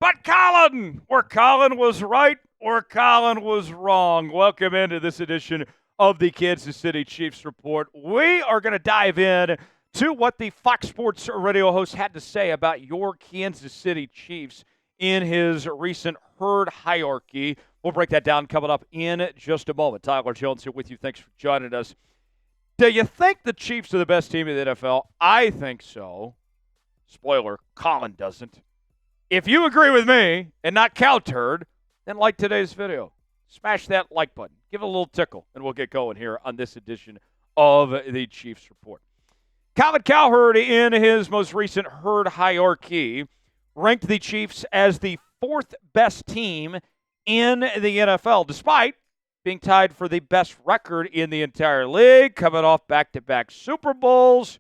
But Colin, where Colin was right, where Colin was wrong. Welcome into this edition of the Kansas City Chiefs Report. We are going to dive in to what the Fox Sports radio host had to say about your Kansas City Chiefs in his recent herd hierarchy. We'll break that down coming up in just a moment. Tyler Jones here with you. Thanks for joining us. Do you think the Chiefs are the best team in the NFL? I think so. Spoiler, Colin doesn't. If you agree with me and not cow turd, then like today's video. Smash that like button. Give it a little tickle, and we'll get going here on this edition of the Chiefs Report. Colin Cowherd, in his most recent herd hierarchy, ranked the Chiefs as the fourth best team in the NFL, despite being tied for the best record in the entire league, coming off back-to-back Super Bowls.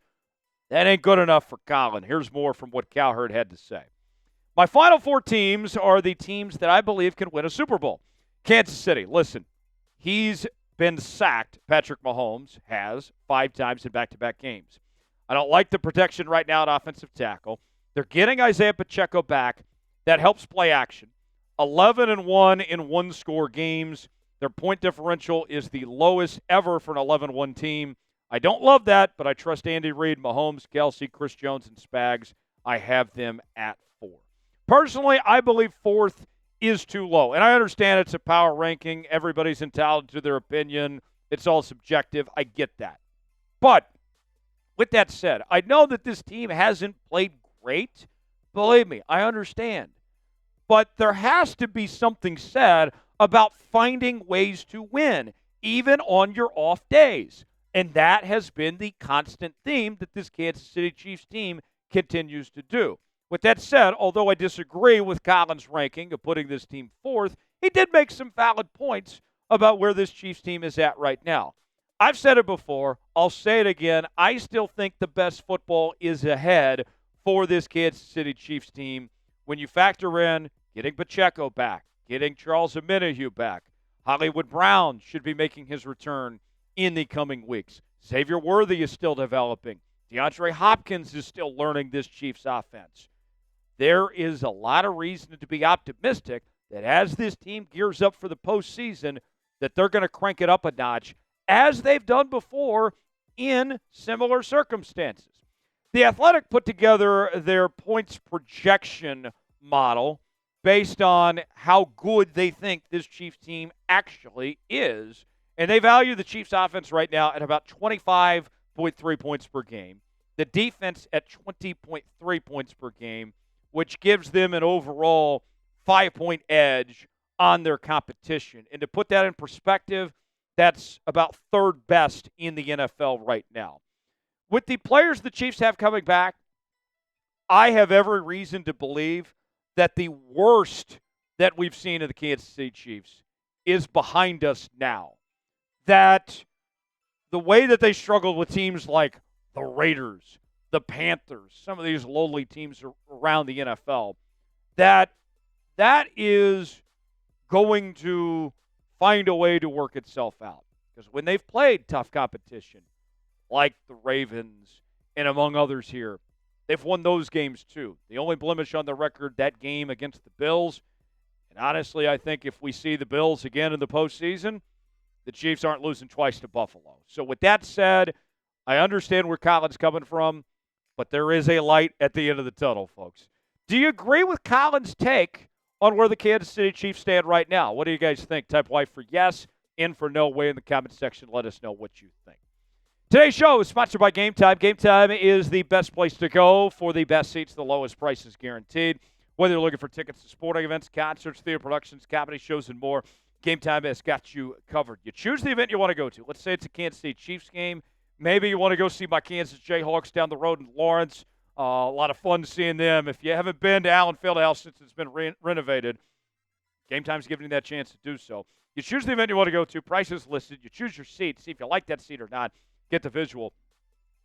That ain't good enough for Colin. Here's more from what Cowherd had to say. My final four teams are the teams that I believe can win a Super Bowl. Kansas City, listen, he's been sacked, Patrick Mahomes has, 5 times in back-to-back games. I don't like the protection right now at offensive tackle. They're getting Isiah Pacheco back. That helps play action. 11-1 in one-score games. Their point differential is the lowest ever for an 11-1 team. I don't love that, but I trust Andy Reid, Mahomes, Kelce, Chris Jones, and Spags. I have them at 4. Personally, I believe 4th is too low. And I understand it's a power ranking. Everybody's entitled to their opinion. It's all subjective. I get that. But with that said, I know that this team hasn't played great. Believe me, I understand. But there has to be something said about finding ways to win, even on your off days. And that has been the constant theme that this Kansas City Chiefs team continues to do. With that said, although I disagree with Colin's ranking of putting this team 4th, he did make some valid points about where this Chiefs team is at right now. I've said it before. I'll say it again. I still think the best football is ahead for this Kansas City Chiefs team when you factor in getting Pacheco back, getting Charles Omenihu back. Hollywood Brown should be making his return in the coming weeks. Xavier Worthy is still developing. DeAndre Hopkins is still learning this Chiefs offense. There is a lot of reason to be optimistic that as this team gears up for the postseason, that they're going to crank it up a notch, as they've done before in similar circumstances. The Athletic put together their points projection model based on how good they think this Chiefs team actually is. And they value the Chiefs offense right now at about 25.3 points per game. The defense at 20.3 points per game, which gives them an overall 5-point edge on their competition. And to put that in perspective, that's about 3rd best in the NFL right now. With the players the Chiefs have coming back, I have every reason to believe that the worst that we've seen of the Kansas City Chiefs is behind us now. That the way that they struggled with teams like the Raiders, the Panthers, some of these lowly teams around the NFL, that is going to find a way to work itself out. Because when they've played tough competition, like the Ravens and among others here, they've won those games too. The only blemish on the record, that game against the Bills. And honestly, I think if we see the Bills again in the postseason, the Chiefs aren't losing twice to Buffalo. So with that said, I understand where Colin's coming from, but there is a light at the end of the tunnel, folks. Do you agree with Colin's take on where the Kansas City Chiefs stand right now? What do you guys think? Type Y for yes, in for no. Way in the comment section. Let us know what you think. Today's show is sponsored by Game Time. Game Time is the best place to go for the best seats, the lowest prices guaranteed. Whether you're looking for tickets to sporting events, concerts, theater productions, comedy shows, and more, Game Time has got you covered. You choose the event you want to go to. Let's say it's a Kansas City Chiefs game. Maybe you want to go see my Kansas Jayhawks down the road in Lawrence. A lot of fun seeing them. If you haven't been to Allen Fieldhouse since it's been renovated, Game Time's giving you that chance to do so. You choose the event you want to go to. Price is listed. You choose your seat. See if you like that seat or not. Get the visual.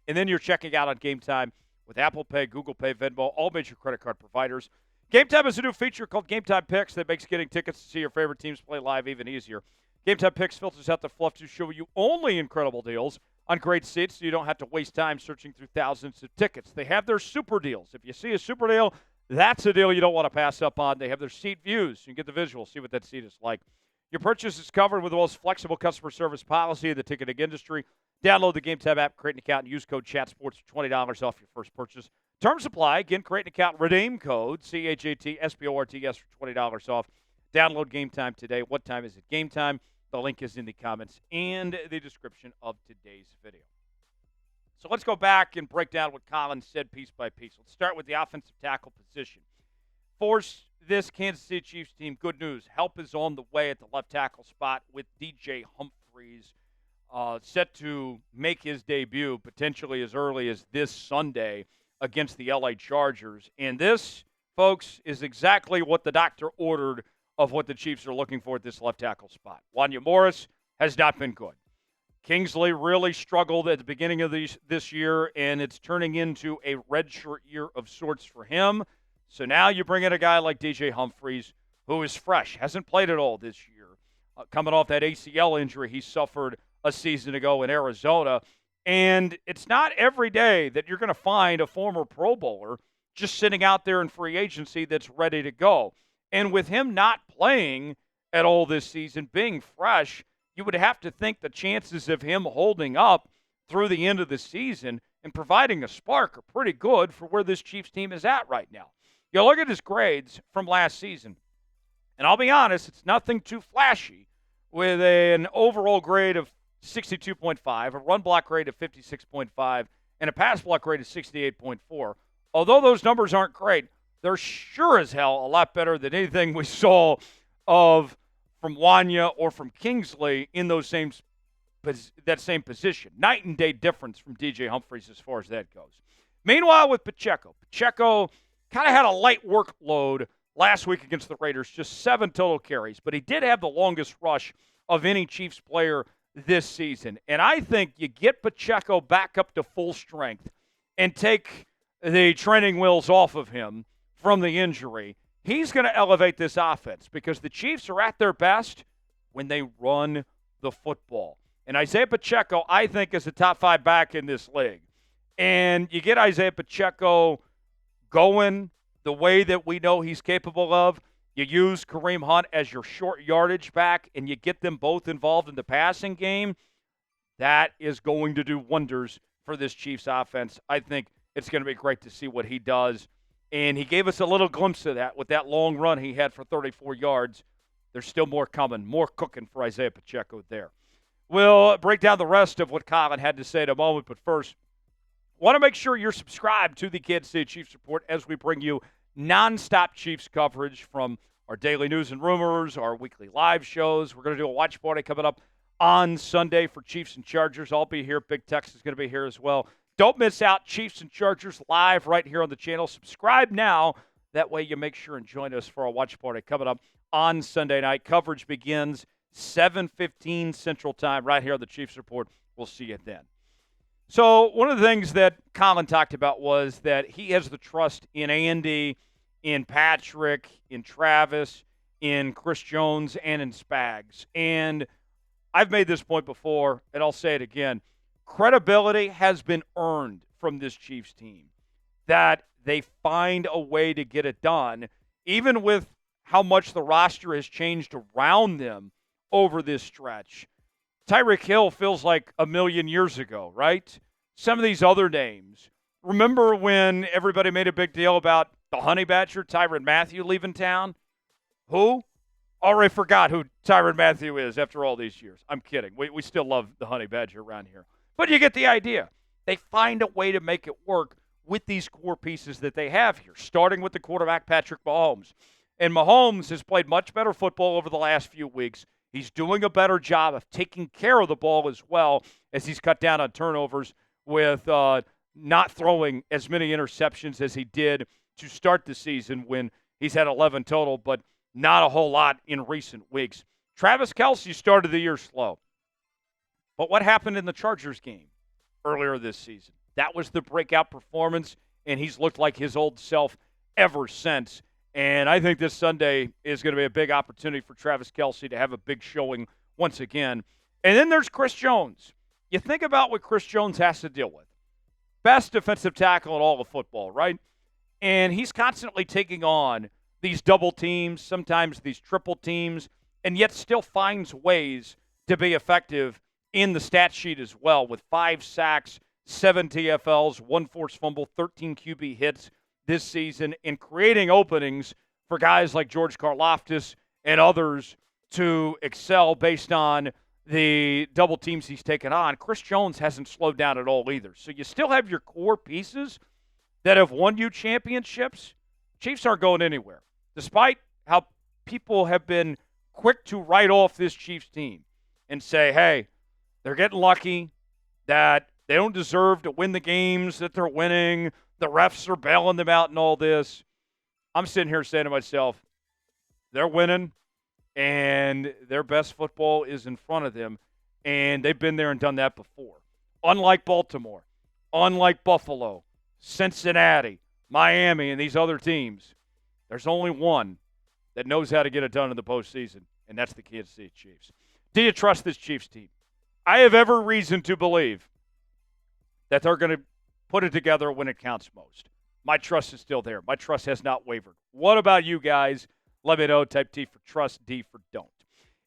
And then you're checking out on Game Time with Apple Pay, Google Pay, Venmo, all major credit card providers. Game Time has a new feature called Game Time Picks that makes getting tickets to see your favorite teams play live even easier. Game Time Picks filters out the fluff to show you only incredible deals on great seats so you don't have to waste time searching through thousands of tickets. They have their super deals. If you see a super deal, That's a deal you don't want to pass up on. They have their seat views. You can get the visual, see what that seat is like. Your purchase is covered with the most flexible customer service policy in the ticketing industry. Download the Game Time app, create an account, and use code CHATSPORTS for $20 off your first purchase. Terms apply. Again, create an account, redeem code CHATSPORTS for $20 off. Download Game Time today. What time is it? Game Time. The link is in the comments and the description of today's video. So let's go back and break down what Colin said piece by piece. Let's start with the offensive tackle position. For this Kansas City Chiefs team, good news. Help is on the way at the left tackle spot with DJ Humphries set to make his debut potentially as early as this Sunday against the LA Chargers. And this, folks, is exactly what the doctor ordered of what the Chiefs are looking for at this left tackle spot. Wanya Morris has not been good. Kingsley really struggled at the beginning of this year, and it's turning into a redshirt year of sorts for him. So now you bring in a guy like DJ Humphries, who is fresh, hasn't played at all this year, coming off that ACL injury he suffered a season ago in Arizona. And it's not every day that you're going to find a former Pro Bowler just sitting out there in free agency that's ready to go. And with him not playing at all this season, being fresh, you would have to think the chances of him holding up through the end of the season and providing a spark are pretty good for where this Chiefs team is at right now. You look at his grades from last season, and I'll be honest, it's nothing too flashy, with an overall grade of 62.5, a run block grade of 56.5, and a pass block grade of 68.4. Although those numbers aren't great, they're sure as hell a lot better than anything we saw of from Wanya or from Kingsley in that same position. Night and day difference from DJ Humphries as far as that goes. Meanwhile, with Pacheco kind of had a light workload last week against the Raiders, just 7 total carries, but he did have the longest rush of any Chiefs player this season. And I think you get Pacheco back up to full strength and take the training wheels off of him from the injury, he's going to elevate this offense because the Chiefs are at their best when they run the football. And Isiah Pacheco, I think, is a top 5 back in this league. And you get Isiah Pacheco going the way that we know he's capable of. You use Kareem Hunt as your short yardage back, and you get them both involved in the passing game. That is going to do wonders for this Chiefs offense. I think it's going to be great to see what he does. And he gave us a little glimpse of that with that long run he had for 34 yards. There's still more coming, more cooking for Isiah Pacheco there. We'll break down the rest of what Colin had to say in a moment, but first, want to make sure you're subscribed to the Kansas City Chiefs Report as we bring you nonstop Chiefs coverage from our daily news and rumors, our weekly live shows. We're going to do a watch party coming up on Sunday for Chiefs and Chargers. I'll be here. Big Tex is going to be here as well. Don't miss out. Chiefs and Chargers live right here on the channel. Subscribe now. That way you make sure and join us for our watch party coming up on Sunday night. Coverage begins 7:15 Central Time right here on the Chiefs Report. We'll see you then. So one of the things that Colin talked about was that he has the trust in Andy, in Patrick, in Travis, in Chris Jones, and in Spags. And I've made this point before, and I'll say it again. Credibility has been earned from this Chiefs team, that they find a way to get it done, even with how much the roster has changed around them over this stretch. Tyreek Hill feels like a million years ago, right? Some of these other names. Remember when everybody made a big deal about the Honey Badger, Tyrann Mathieu, leaving town? Who? Already forgot who Tyrann Mathieu is after all these years. I'm kidding. We still love the Honey Badger around here. But you get the idea. They find a way to make it work with these core pieces that they have here, starting with the quarterback, Patrick Mahomes. And Mahomes has played much better football over the last few weeks. He's doing a better job of taking care of the ball as well as he's cut down on turnovers with not throwing as many interceptions as he did to start the season when he's had 11 total, but not a whole lot in recent weeks. Travis Kelce started the year slow. But what happened in the Chargers game earlier this season? That was the breakout performance, and he's looked like his old self ever since. And I think this Sunday is going to be a big opportunity for Travis Kelce to have a big showing once again. And then there's Chris Jones. You think about what Chris Jones has to deal with. Best defensive tackle in all of football, right? And he's constantly taking on these double teams, sometimes these triple teams, and yet still finds ways to be effective in the stat sheet as well, with 5 sacks, 7 TFLs, 1 forced fumble, 13 QB hits this season, and creating openings for guys like George Karlaftis and others to excel based on the double teams he's taken on. Chris Jones hasn't slowed down at all either. So you still have your core pieces that have won you championships. Chiefs aren't going anywhere, despite how people have been quick to write off this Chiefs team and say, hey, they're getting lucky, that they don't deserve to win the games that they're winning. The refs are bailing them out and all this. I'm sitting here saying to myself, they're winning, and their best football is in front of them, and they've been there and done that before. Unlike Baltimore, unlike Buffalo, Cincinnati, Miami, and these other teams, there's only one that knows how to get it done in the postseason, and that's the Kansas City Chiefs. Do you trust this Chiefs team? I have every reason to believe that they're going to put it together when it counts most. My trust is still there. My trust has not wavered. What about you guys? Let me know. Type T for trust, D for don't.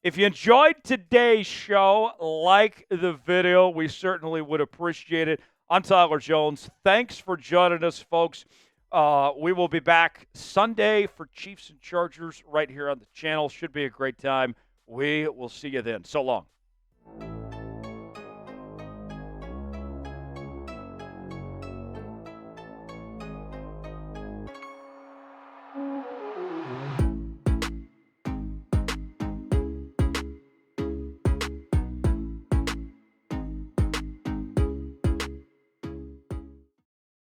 If you enjoyed today's show, like the video. We certainly would appreciate it. I'm Tyler Jones. Thanks for joining us, folks. We will be back Sunday for Chiefs and Chargers right here on the channel. Should be a great time. We will see you then. So long.